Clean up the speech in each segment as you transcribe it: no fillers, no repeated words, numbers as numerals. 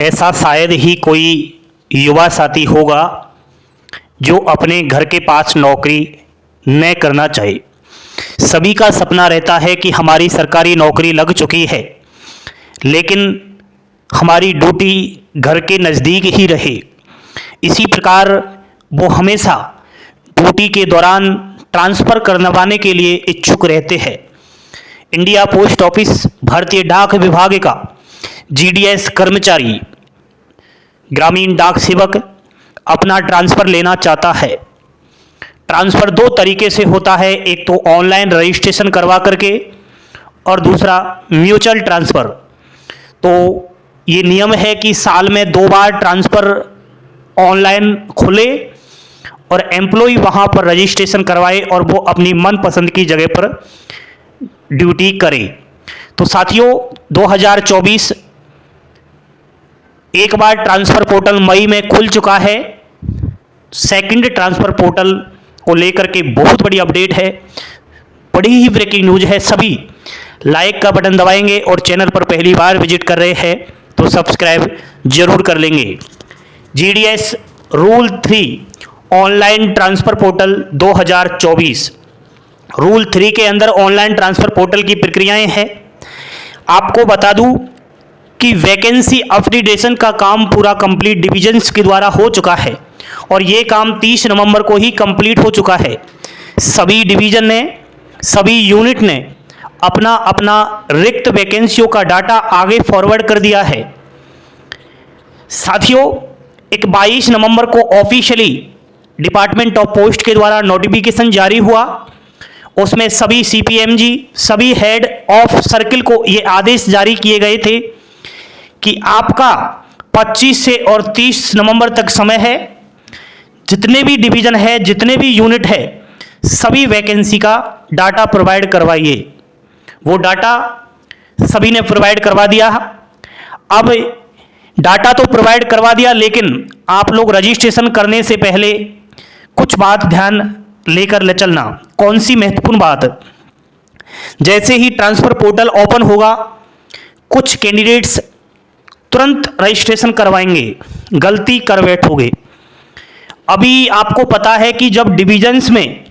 ऐसा शायद ही कोई युवा साथी होगा जो अपने घर के पास नौकरी न करना चाहे। सभी का सपना रहता है कि हमारी सरकारी नौकरी लग चुकी है, लेकिन हमारी ड्यूटी घर के नज़दीक ही रहे। इसी प्रकार वो हमेशा ड्यूटी के दौरान ट्रांसफ़र करवाने के लिए इच्छुक रहते हैं। इंडिया पोस्ट ऑफिस भारतीय डाक विभाग का जीडीएस कर्मचारी ग्रामीण डाक सेवक अपना ट्रांसफ़र लेना चाहता है। ट्रांसफ़र दो तरीके से होता है, एक तो ऑनलाइन रजिस्ट्रेशन करवा करके और दूसरा म्यूचुअल ट्रांसफ़र। तो ये नियम है कि साल में 2 बार ट्रांसफ़र ऑनलाइन खुले और एम्प्लॉय वहाँ पर रजिस्ट्रेशन करवाए और वो अपनी मनपसंद की जगह पर ड्यूटी करे। तो साथियों 2024 एक बार ट्रांसफ़र पोर्टल मई में खुल चुका है। सेकंड ट्रांसफ़र पोर्टल को लेकर के बहुत बड़ी अपडेट है, बड़ी ही ब्रेकिंग न्यूज़ है। सभी लाइक का बटन दबाएंगे और चैनल पर पहली बार विजिट कर रहे हैं तो सब्सक्राइब जरूर कर लेंगे। GDS rule 3 online transfer portal 2024। Rule 3 के अंदर ऑनलाइन ट्रांसफ़र पोर्टल की प्रक्रियाएं हैं। आपको बता दूं कि वैकेंसी अपडेशन का काम पूरा कंप्लीट डिविजन्स के द्वारा हो चुका है और ये काम 30 नवंबर को ही कंप्लीट हो चुका है। सभी डिवीज़न ने, सभी यूनिट ने अपना अपना रिक्त वैकेंसियों का डाटा आगे फॉरवर्ड कर दिया है। साथियों एक 22 नवंबर को ऑफिशियली डिपार्टमेंट ऑफ पोस्ट के द्वारा नोटिफिकेशन जारी हुआ। उसमें सभी सीपीएमजी, सभी हेड ऑफ सर्किल को ये आदेश जारी किए गए थे कि आपका 25 से और 30 नवंबर तक समय है। जितने भी डिवीज़न है, जितने भी यूनिट है, सभी वैकेंसी का डाटा प्रोवाइड करवाइए। वो डाटा सभी ने प्रोवाइड करवा दिया। अब डाटा तो प्रोवाइड करवा दिया, लेकिन आप लोग रजिस्ट्रेशन करने से पहले कुछ बात ध्यान लेकर चलना। कौन सी महत्वपूर्ण बात? जैसे ही ट्रांसफ़र पोर्टल ओपन होगा, कुछ कैंडिडेट्स तुरंत रजिस्ट्रेशन करवाएंगे, गलती कर बैठोगे। अभी आपको पता है कि जब डिविजन्स में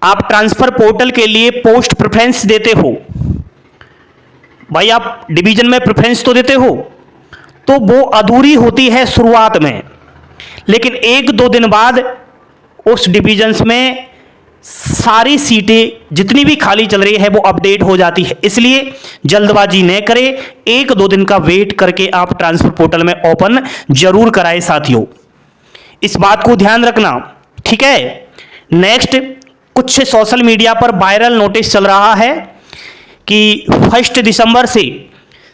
आप ट्रांसफ़र पोर्टल के लिए पोस्ट प्रेफरेंस देते हो, भाई आप डिवीज़न में प्रेफरेंस तो देते हो, तो वो अधूरी होती है शुरुआत में, लेकिन 1-2 दिन बाद उस डिविजन्स में सारी सीटें जितनी भी खाली चल रही है वो अपडेट हो जाती है। इसलिए जल्दबाजी न करें, 1-2 दिन का वेट करके आप ट्रांसफ़र पोर्टल में ओपन जरूर कराएं साथियों, इस बात को ध्यान रखना, ठीक है। नेक्स्ट, कुछ सोशल मीडिया पर वायरल नोटिस चल रहा है कि 1 दिसंबर से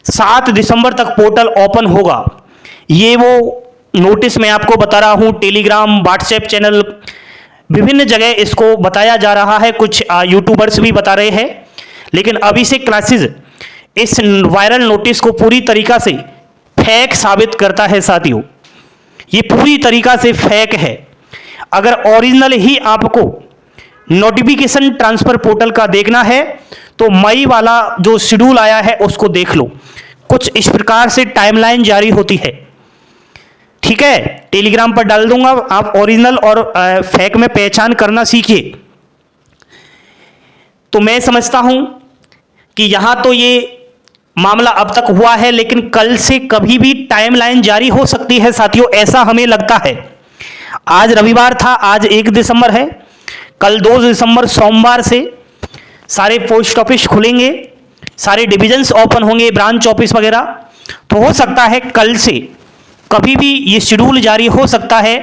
7 दिसंबर तक पोर्टल ओपन होगा। ये वो नोटिस मैं आपको बता रहा हूँ, टेलीग्राम, व्हाट्सएप चैनल, विभिन्न जगह इसको बताया जा रहा है। कुछ यूट्यूबर्स भी बता रहे हैं, लेकिन अभिषेक क्लासेस इस वायरल नोटिस को पूरी तरीका से फेक साबित करता है साथियों। ये पूरी तरीका से फेक है। अगर ओरिजिनल ही आपको नोटिफिकेशन ट्रांसफ़र पोर्टल का देखना है तो मई वाला जो शेड्यूल आया है उसको देख लो। कुछ इस प्रकार से टाइमलाइन जारी होती है, ठीक है। टेलीग्राम पर डाल दूंगा, आप ओरिजिनल और फेक में पहचान करना सीखिए। तो मैं समझता हूं कि यहां तो ये मामला अब तक हुआ है, लेकिन कल से कभी भी टाइमलाइन जारी हो सकती है साथियों, ऐसा हमें लगता है। आज रविवार था, आज 1 दिसंबर है, कल 2 दिसंबर सोमवार से सारे पोस्ट ऑफिस खुलेंगे, सारे डिविजन्स ओपन होंगे, ब्रांच ऑफिस वगैरह। तो हो सकता है कल से कभी भी ये शेड्यूल जारी हो सकता है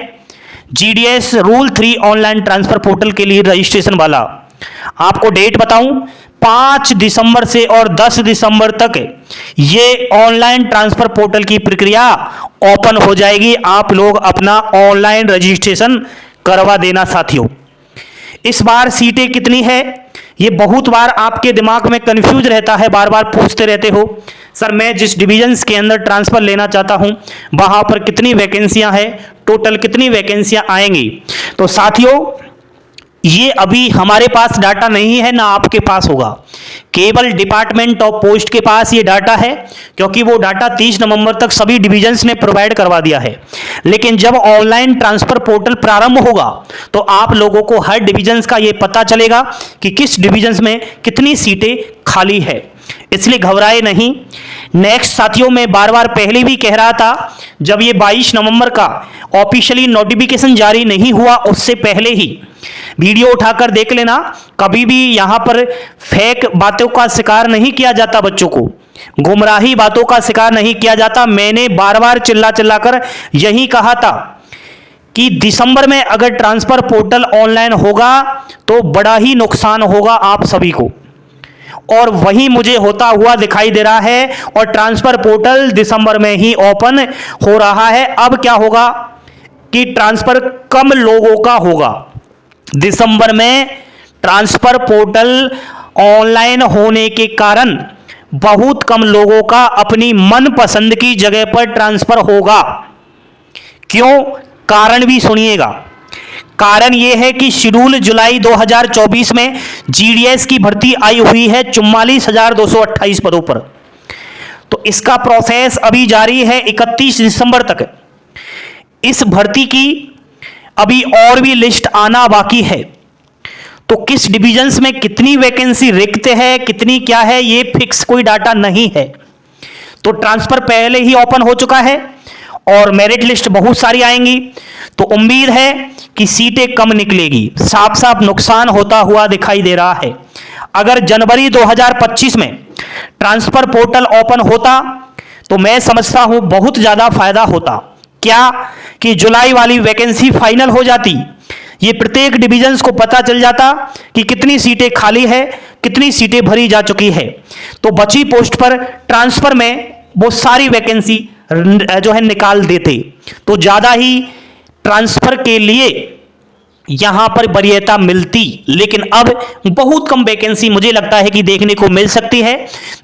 GDS rule 3 online transfer portal के लिए रजिस्ट्रेशन वाला। आपको डेट बताऊं, 5 दिसंबर से और 10 दिसंबर तक ये ऑनलाइन ट्रांसफ़र पोर्टल की प्रक्रिया ओपन हो जाएगी। आप लोग अपना ऑनलाइन रजिस्ट्रेशन करवा देना साथियों। इस बार सीटें कितनी है ये बहुत बार आपके दिमाग में कंफ्यूज रहता है, बार बार पूछते रहते हो, सर मैं जिस डिविजन्स के अंदर ट्रांसफ़र लेना चाहता हूं वहां पर कितनी वैकेंसियां हैं, टोटल कितनी वैकेंसियां आएंगी। तो साथियों ये अभी हमारे पास डाटा नहीं है, ना आपके पास होगा, केवल डिपार्टमेंट ऑफ पोस्ट के पास ये डाटा है, क्योंकि वो डाटा 30 नवंबर तक सभी डिविजन्स ने प्रोवाइड करवा दिया है। लेकिन जब ऑनलाइन ट्रांसफर पोर्टल प्रारंभ होगा तो आप लोगों को हर डिविजन्स का ये पता चलेगा कि किस डिविजन्स में कितनी सीटें खाली है, इसलिए घबराए नहीं। नेक्स्ट साथियों, मैं बार बार पहले भी कह रहा था, जब ये 22 नवंबर का ऑफिशियली नोटिफिकेशन जारी नहीं हुआ उससे पहले ही वीडियो उठाकर देख लेना। कभी भी यहां पर फेक बातों का शिकार नहीं किया जाता, बच्चों को गुमराही बातों का शिकार नहीं किया जाता। मैंने बार बार चिल्ला चिल्लाकर यही कहा था कि दिसंबर में अगर ट्रांसफर पोर्टल ऑनलाइन होगा तो बड़ा ही नुकसान होगा आप सभी को, और वही मुझे होता हुआ दिखाई दे रहा है। और ट्रांसफर पोर्टल दिसंबर में ही ओपन हो रहा है। अब क्या होगा कि ट्रांसफर कम लोगों का होगा। दिसंबर में ट्रांसफर पोर्टल ऑनलाइन होने के कारण बहुत कम लोगों का अपनी मनपसंद की जगह पर ट्रांसफर होगा। क्यों? कारण भी सुनिएगा। कारण यह है कि शेड्यूल जुलाई 2024 में जीडीएस की भर्ती आई हुई है 44,228 पदों पर। तो इसका प्रोसेस अभी जारी है 31 दिसंबर तक। इस भर्ती की अभी और भी लिस्ट आना बाकी है। तो किस डिविजन्स में कितनी वैकेंसी रिक्त है, कितनी क्या है, ये फिक्स कोई डाटा नहीं है। तो ट्रांसफर पहले ही ओपन हो चुका है और मेरिट लिस्ट बहुत सारी आएंगी। तो उम्मीद है कि सीटें कम निकलेगी। साफ साफ नुकसान होता हुआ दिखाई दे रहा है। अगर जनवरी 2025 में ट्रांसफर पोर्टल ओपन होता तो मैं समझता हूं बहुत ज्यादा फायदा होता। क्या कि जुलाई वाली वैकेंसी फाइनल हो जाती, ये प्रत्येक डिविजन्स को पता चल जाता कि कितनी सीटें खाली है, कितनी सीटें भरी जा चुकी है। तो बची पोस्ट पर ट्रांसफर में वो सारी वैकेंसी जो है निकाल देते, तो ज्यादा ही ट्रांसफर के लिए यहां पर वरीयता मिलती। लेकिन अब बहुत कम वैकेंसी मुझे लगता है कि देखने को मिल सकती है।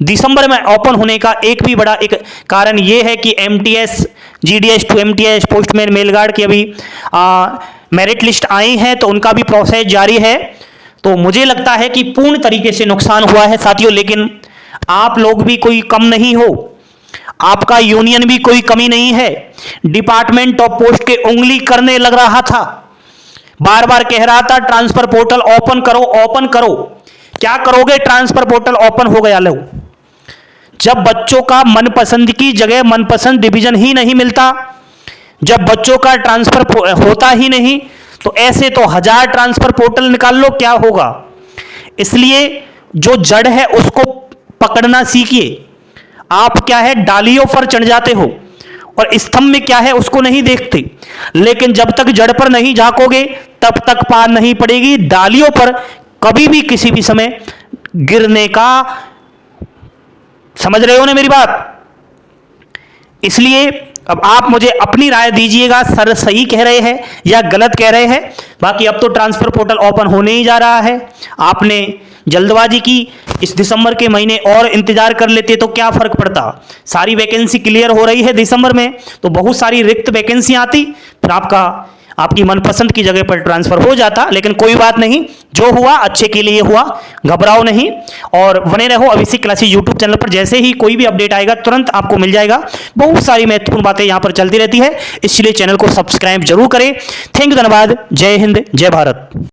दिसंबर में ओपन होने का एक भी बड़ा एक कारण यह है कि MTS, GDS to MTS, postman, mail guard की अभी मेरिट लिस्ट आई है, तो उनका भी प्रोसेस जारी है। तो मुझे लगता है कि पूर्ण तरीके से नुकसान हुआ है साथियों। लेकिन आप लोग भी कोई कम नहीं हो, आपका यूनियन भी कोई कमी नहीं है। डिपार्टमेंट ऑफ पोस्ट के उंगली करने लग रहा था, बार बार कह रहा था ट्रांसफर पोर्टल ओपन करो, ओपन करो। क्या करोगे? ट्रांसफर पोर्टल ओपन हो गया, लो। जब बच्चों का मनपसंद की जगह, मनपसंद डिवीजन ही नहीं मिलता, जब बच्चों का ट्रांसफर होता ही नहीं, तो ऐसे तो 1000 ट्रांसफर पोर्टल निकाल लो, क्या होगा। इसलिए जो जड़ है उसको पकड़ना सीखिए। आप क्या है, डालियों पर चढ़ जाते हो और स्तंभ में क्या है उसको नहीं देखते। लेकिन जब तक जड़ पर नहीं झांकोगे तब तक पार नहीं पड़ेगी। डालियों पर कभी भी किसी भी समय गिरने का, समझ रहे हो ना मेरी बात। इसलिए अब आप मुझे अपनी राय दीजिएगा, सर सही कह रहे हैं या गलत कह रहे हैं। बाकी अब तो ट्रांसफर पोर्टल ओपन होने ही जा रहा है। आपने जल्दबाजी की, इस दिसंबर के महीने और इंतजार कर लेते तो क्या फर्क पड़ता। सारी वैकेंसी क्लियर हो रही है दिसंबर में, तो बहुत सारी रिक्त वैकेंसी आती, फिर आपकी मनपसंद की जगह पर ट्रांसफर हो जाता। लेकिन कोई बात नहीं, जो हुआ अच्छे के लिए हुआ, घबराओ नहीं और बने रहो अभिषेक क्लासेस यूट्यूब चैनल पर। जैसे ही कोई भी अपडेट आएगा तुरंत आपको मिल जाएगा। बहुत सारी महत्वपूर्ण बातें यहां पर चलती रहती है, इसलिए चैनल को सब्सक्राइब जरूर करें। थैंक यू, धन्यवाद। जय हिंद, जय भारत।